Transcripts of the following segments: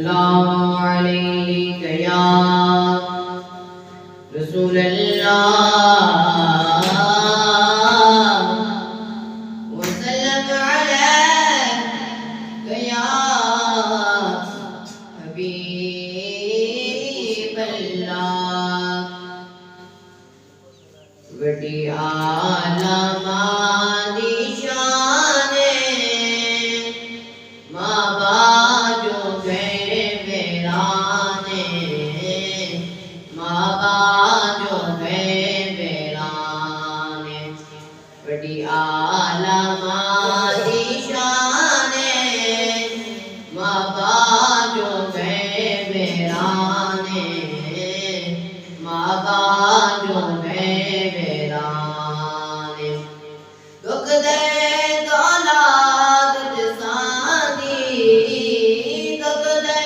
सल्लल्लाहु अलैहि या रसूल अल्लाह वसल्लम अलैहि या हबीब अल्लाह। वडी आलमा दी शान मां बाजो गए वीराने, मां बाजो गए वीराने। वडी आलमा दी शान मां बाजो गए वीराने, मां बाजो गए वीराने। दुख दे दौलाद जसानी, दुख दे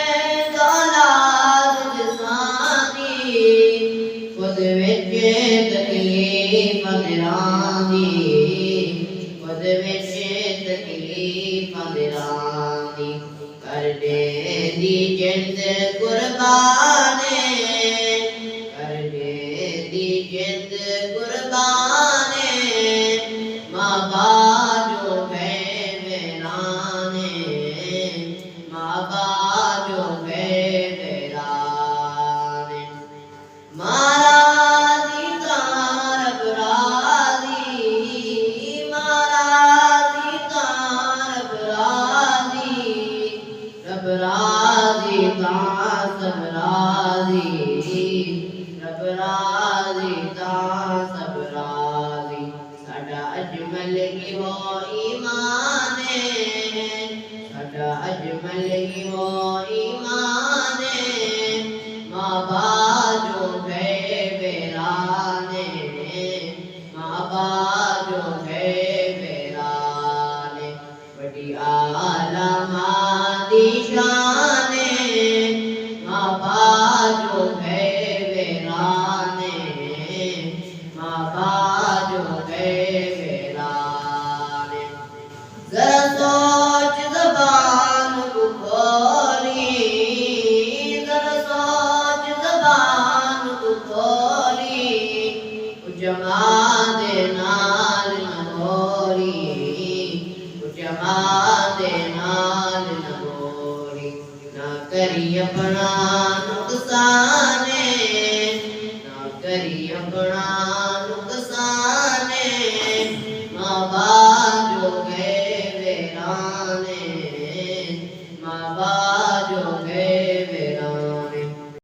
दौलाद जसानी, खुद विच तकलीफ दिलानी, खुद विच तकलीफ दिलानी। कर दे दी जिंद कुर्बाने, कर दे दी जिंद कुर्बाने, मां बाजो गए वीराने, मां बाजो गए वीराने। महाराजी तारब राजी, महाराजी तारब राजी, रब राजी ता सब राजी, रब राजी ता सब राजी। साडा अजमल की वो ईमान है, साडा अजमल की वो ईमान है, मां बाजो गए वीराने, मां बाजो गए वीराने। वडी आलमा दी शान मां बाजो गए वीराने, मां बाजो गए वीराने। जरा सोच ज़बान को खोली, जरा सोच ज़बान को खोली, जमा दे नाल नगोरी, जमा दे नाल नगोरी। ना करी अपना नुकसान, ना करी अपना नुकसान, मां बाजो गए वीराने, मां बाजो गए वीराने।